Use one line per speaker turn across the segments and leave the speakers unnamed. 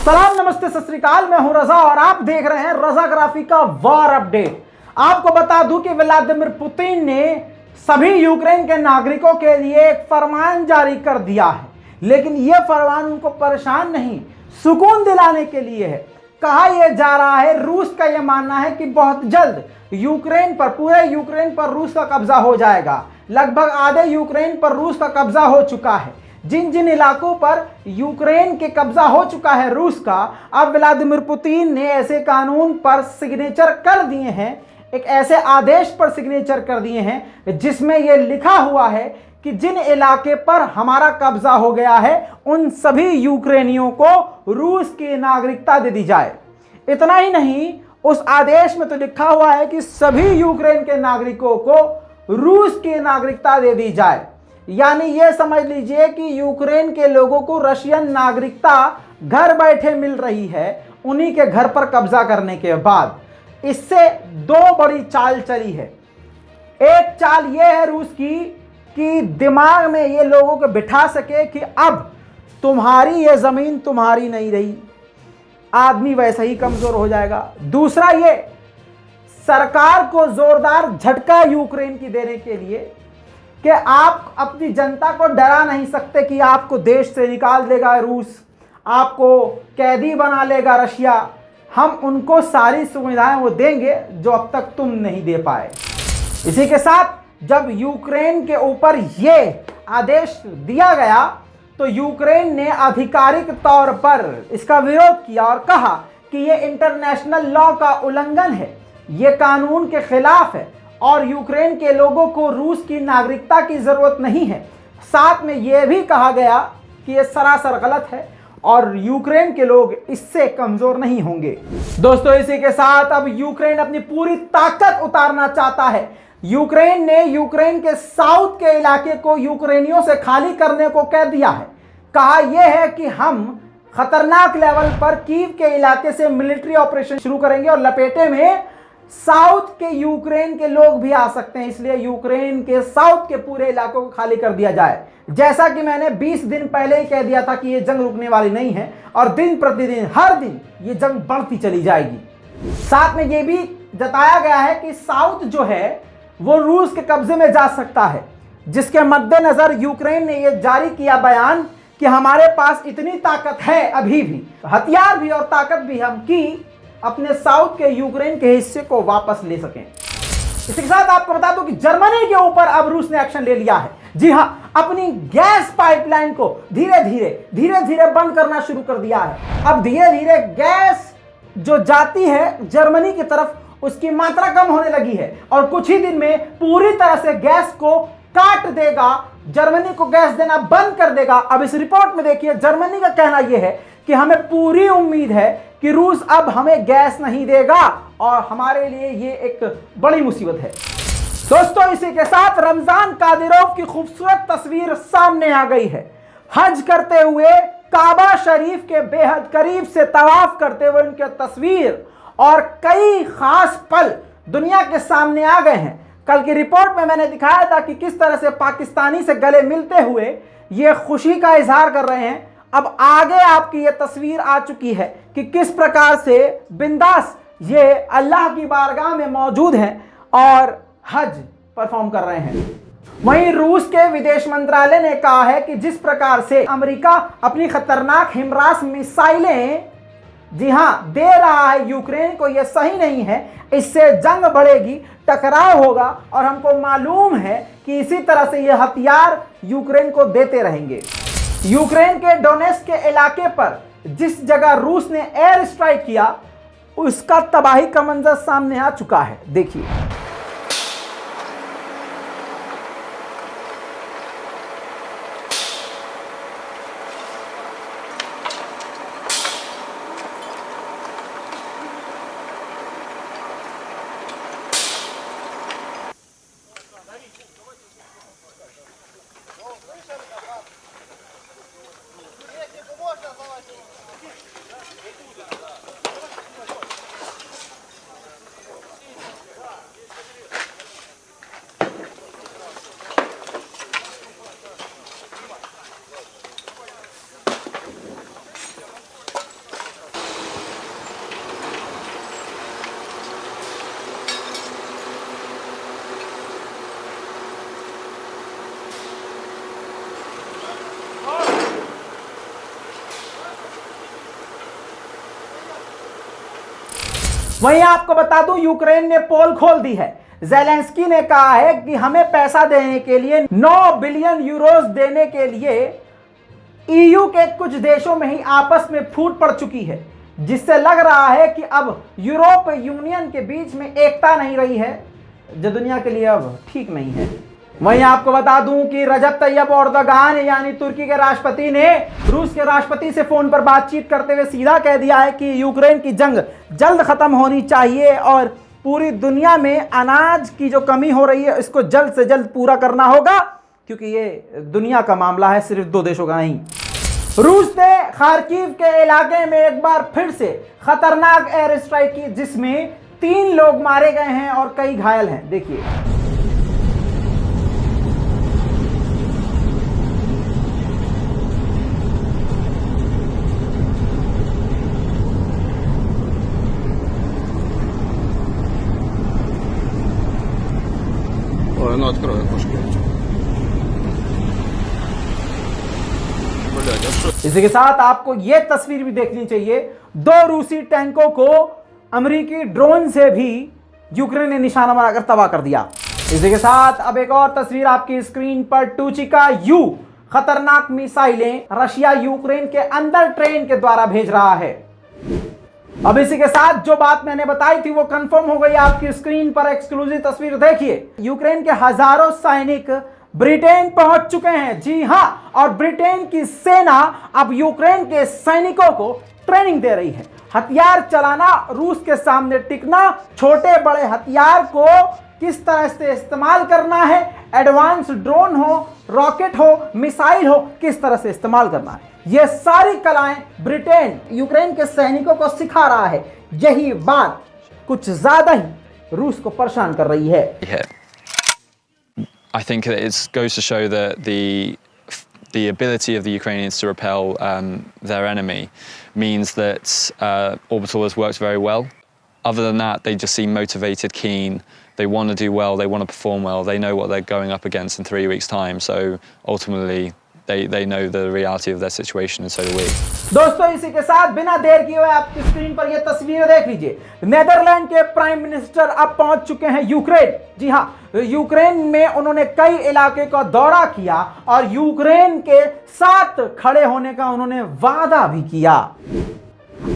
सलाम, नमस्ते, सत श्री अकाल। मैं हूं रजा और आप देख रहे हैं रजाग्राफी का वॉर अपडेट। आपको बता दूं कि व्लादिमीर पुतिन ने सभी यूक्रेन के नागरिकों के लिए एक फरमान जारी कर दिया है, लेकिन यह फरमान उनको परेशान नहीं, सुकून दिलाने के लिए है। कहा यह जा रहा है, रूस का यह मानना है कि बहुत जल्द यूक्रेन पर, पूरे यूक्रेन पर रूस का कब्जा हो जाएगा। लगभग आधे यूक्रेन पर रूस का कब्जा हो चुका है। जिन जिन इलाकों पर यूक्रेन के कब्जा हो चुका है रूस का, अब व्लादिमीर पुतिन ने ऐसे कानून पर सिग्नेचर कर दिए हैं, एक ऐसे आदेश पर सिग्नेचर कर दिए हैं जिसमें यह लिखा हुआ है कि जिन इलाके पर हमारा कब्जा हो गया है उन सभी यूक्रेनियों को रूस की नागरिकता दे दी जाए। इतना ही नहीं, उस आदेश में तो लिखा हुआ है कि सभी यूक्रेन के नागरिकों को रूस की नागरिकता दे दी जाए। यानी यह समझ लीजिए कि यूक्रेन के लोगों को रशियन नागरिकता घर बैठे मिल रही है उन्हीं के घर पर कब्जा करने के बाद। इससे दो बड़ी चाल चली है। एक चाल यह है रूस की कि दिमाग में ये लोगों को बिठा सके कि अब तुम्हारी ये जमीन तुम्हारी नहीं रही, आदमी वैसे ही कमजोर हो जाएगा। दूसरा, ये सरकार को जोरदार झटका यूक्रेन की देने के लिए कि आप अपनी जनता को डरा नहीं सकते कि आपको देश से निकाल देगा रूस, आपको कैदी बना लेगा रशिया। हम उनको सारी सुविधाएं वो देंगे जो अब तक तुम नहीं दे पाए। इसी के साथ जब यूक्रेन के ऊपर ये आदेश दिया गया तो यूक्रेन ने आधिकारिक तौर पर इसका विरोध किया और कहा कि ये इंटरनेशनल लॉ का उल्लंघन है, ये कानून के खिलाफ है और यूक्रेन के लोगों को रूस की नागरिकता की जरूरत नहीं है। साथ में यह भी कहा गया कि यह सरासर गलत है और यूक्रेन के लोग इससे कमजोर नहीं होंगे। दोस्तों, इसी के साथ अब यूक्रेन अपनी पूरी ताकत उतारना चाहता है। यूक्रेन ने यूक्रेन के साउथ के इलाके को यूक्रेनियों से खाली करने को कह दिया है। कहा यह है कि हम खतरनाक लेवल पर कीव के इलाके से मिलिट्री ऑपरेशन शुरू करेंगे और लपेटे में साउथ के यूक्रेन के लोग भी आ सकते हैं, इसलिए यूक्रेन के साउथ के पूरे इलाकों को खाली कर दिया जाए। जैसा कि मैंने 20 दिन पहले ही कह दिया था कि यह जंग रुकने वाली नहीं है और दिन प्रतिदिन हर दिन ये जंग बढ़ती चली जाएगी। साथ में यह भी जताया गया है कि साउथ जो है वो रूस के कब्जे में जा सकता है, जिसके मद्देनजर यूक्रेन ने यह जारी किया बयान कि हमारे पास इतनी ताकत है, अभी भी हथियार भी और ताकत भी हम की अपने साउथ के यूक्रेन के हिस्से को वापस ले सकें। इसके साथ आपको बता दूं कि जर्मनी के ऊपर अब रूस ने एक्शन ले लिया है। जी हां, अपनी गैस पाइपलाइन को धीरे धीरे बंद करना शुरू कर दिया है। अब धीरे धीरे गैस जो जाती है जर्मनी की तरफ उसकी मात्रा कम होने लगी है और कुछ ही दिन में पूरी तरह से गैस को काट देगा, जर्मनी को गैस देना बंद कर देगा। अब इस रिपोर्ट में देखिए, जर्मनी का कहना यह है कि हमें पूरी उम्मीद है कि रूस अब हमें गैस नहीं देगा और हमारे लिए ये एक बड़ी मुसीबत है। दोस्तों, इसी के साथ रमजान कादिरोव की खूबसूरत तस्वीर सामने आ गई है। हज करते हुए काबा शरीफ के बेहद करीब से तवाफ करते हुए उनकी तस्वीर और कई खास पल दुनिया के सामने आ गए हैं। कल की रिपोर्ट में मैंने दिखाया था कि किस तरह से पाकिस्तानी से गले मिलते हुए ये खुशी का इजहार कर रहे हैं। अब आगे आपकी ये तस्वीर आ चुकी है कि किस प्रकार से बिंदास ये अल्लाह की बारगाह में मौजूद हैं और हज परफॉर्म कर रहे हैं। वहीं रूस के विदेश मंत्रालय ने कहा है कि जिस प्रकार से अमेरिका अपनी खतरनाक हिमरास मिसाइलें जी हां दे रहा है यूक्रेन को, यह सही नहीं है। इससे जंग बढ़ेगी, टकराव होगा और हमको मालूम है कि इसी तरह से यह हथियार यूक्रेन को देते रहेंगे। यूक्रेन के डोनेट्स्क के इलाके पर जिस जगह रूस ने एयर स्ट्राइक किया उसका तबाही का मंजर सामने आ चुका है। देखिए, वहीं आपको बता दूं, यूक्रेन ने पोल खोल दी है। ज़ेलेंस्की ने कहा है कि हमें पैसा देने के लिए 9 बिलियन यूरोस देने के लिए ईयू के कुछ देशों में ही आपस में फूट पड़ चुकी है, जिससे लग रहा है कि अब यूरोप यूनियन के बीच में एकता नहीं रही है, जो दुनिया के लिए अब ठीक नहीं है। वहीं आपको बता दूं कि रजब तैयब एर्दोगान यानी तुर्की के राष्ट्रपति ने रूस के राष्ट्रपति से फोन पर बातचीत करते हुए सीधा कह दिया है कि यूक्रेन की जंग जल्द खत्म होनी चाहिए और पूरी दुनिया में अनाज की जो कमी हो रही है इसको जल्द से जल्द पूरा करना होगा, क्योंकि ये दुनिया का मामला है, सिर्फ 2 देशों का नहीं। रूस ने खार्किव के इलाके में एक बार फिर से खतरनाक एयर स्ट्राइक की, जिसमें 3 लोग मारे गए हैं और कई घायल हैं। देखिए,
Ну, открой окошко. Блядь, а что?
इसी के साथ आपको यह तस्वीर भी देखनी चाहिए। 2 रूसी टैंकों को अमेरिकी ड्रोन से भी यूक्रेन ने निशाना बनाकर तबाह कर दिया। इसी के साथ अब एक और तस्वीर आपकी स्क्रीन पर। टूचिका यू खतरनाक मिसाइलें रशिया यूक्रेन के अंदर ट्रेन के द्वारा भेज रहा है। अब इसी के साथ जो बात मैंने बताई थी वो कंफर्म हो गई। आपकी स्क्रीन पर एक्सक्लूसिव तस्वीर देखिए। यूक्रेन के हजारों सैनिक ब्रिटेन पहुंच चुके हैं। जी हां, और ब्रिटेन की सेना अब यूक्रेन के सैनिकों को ट्रेनिंग दे रही है। हथियार चलाना, रूस के सामने टिकना, छोटे बड़े हथियार को किस तरह से इस्तेमाल करना है, एडवांस ड्रोन हो, रॉकेट हो, मिसाइल हो, किस तरह से इस्तेमाल करना है, ये सारी कलाएं ब्रिटेन यूक्रेन के सैनिकों को सिखा रहा है। यही बात कुछ ज्यादा ही रूस को परेशान कर रही है।
I think that it goes to show that the ability of the Ukrainians to repel their enemy means that Orbital has worked very well. Other than that, they just seem motivated, keen. They want to do well. They want to perform well. They know what they're going up against in 3 weeks' time. So ultimately, they know the reality of their situation, and so do we.
दोस्तों, इसी के साथ बिना देर किए हुए आपकी screen पर ये तस्वीरें देख लीजिए। नेदरलैंड के प्राइम मिनिस्टर अब पहुंच चुके हैं यूक्रेन। जी हां, यूक्रेन में उन्होंने कई इलाके का दौरा किया और यूक्रेन के साथ खड़े होने का उन्होंने वादा भी किया।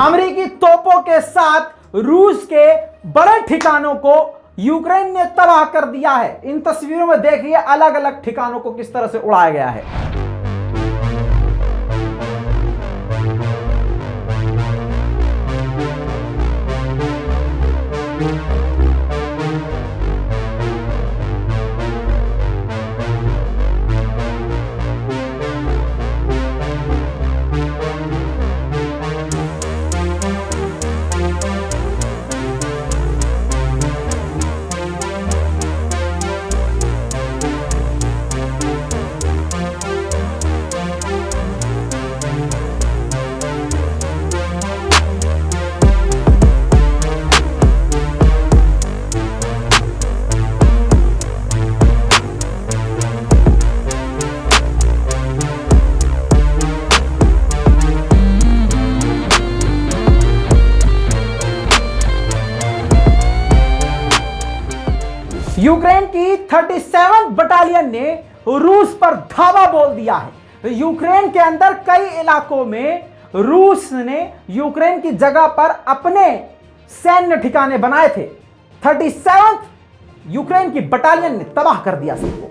अमेरिकी तोपों के साथ रूस के बड़े ठिकानों को यूक्रेन ने तबाह कर दिया है। इन तस्वीरों में देखिए अलग अलग ठिकानों को किस तरह से उड़ाया गया है। यूक्रेन की 37th बटालियन ने रूस पर धावा बोल दिया है। यूक्रेन के अंदर कई इलाकों में रूस ने यूक्रेन की जगह पर अपने सैन्य ठिकाने बनाए थे। 37th यूक्रेन की बटालियन ने तबाह कर दिया सबको।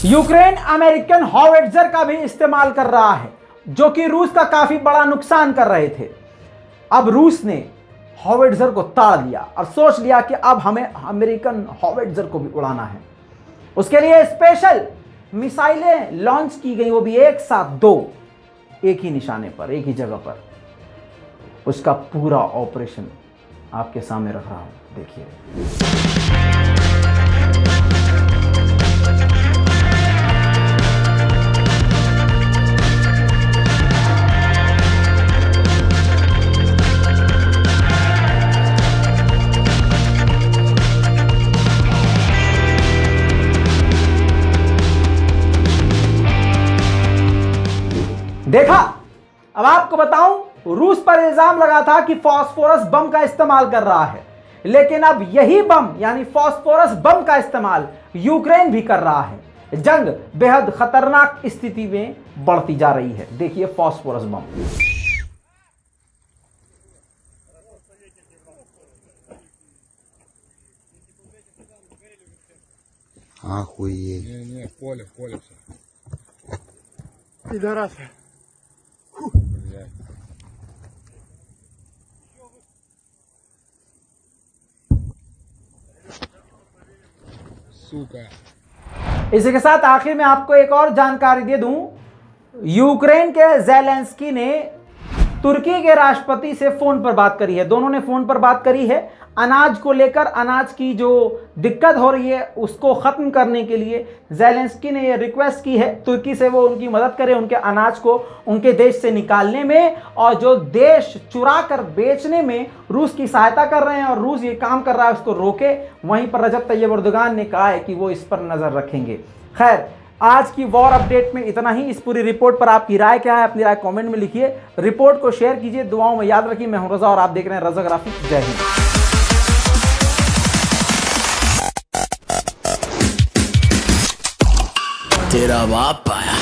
यूक्रेन अमेरिकन हॉविट्जर का भी इस्तेमाल कर रहा है, जो कि रूस का काफी बड़ा नुकसान कर रहे थे। अब रूस ने हॉविट्जर को ताड़ दिया और सोच लिया कि अब हमें अमेरिकन हॉविट्जर को भी उड़ाना है। उसके लिए स्पेशल मिसाइलें लॉन्च की गई, वो भी एक साथ 2, एक ही निशाने पर, एक ही जगह पर। उसका पूरा ऑपरेशन आपके सामने रख रहा हूं, देखिए। देखा, अब आपको बताऊं, रूस पर इल्जाम लगा था कि फास्फोरस बम का इस्तेमाल कर रहा है, लेकिन अब यही बम यानी फास्फोरस बम का इस्तेमाल यूक्रेन भी कर रहा है। जंग बेहद खतरनाक स्थिति में बढ़ती जा रही है। देखिए फास्फोरस बम।
Охуеть.
Не, в поле все.
Пидорасы.
Блядь. Сука.
इसी के साथ आखिर में आपको एक और जानकारी दे दूं, यूक्रेन के ज़ेलेंस्की ने तुर्की के राष्ट्रपति से फोन पर बात करी है। दोनों ने फोन पर बात करी है अनाज को लेकर। अनाज की जो दिक्कत हो रही है उसको खत्म करने के लिए ज़ेलेंस्की ने ये रिक्वेस्ट की है तुर्की से, वो उनकी मदद करे उनके अनाज को उनके देश से निकालने में, और जो देश चुरा कर बेचने में रूस की सहायता कर रहे हैं और रूस ये काम कर रहा है उसको रोके। वहीं पर रजब तैयब एर्दोगान ने कहा है कि वो इस पर नजर रखेंगे। खैर, आज की वॉर अपडेट में इतना ही। इस पूरी रिपोर्ट पर आपकी राय क्या है, अपनी राय कमेंट में लिखिए। रिपोर्ट को शेयर कीजिए, दुआओं में याद रखिए। मैं हूं रजा और आप देख रहे हैं रजा ग्राफिक्स। जय हिंद।
तेरा बाप आया।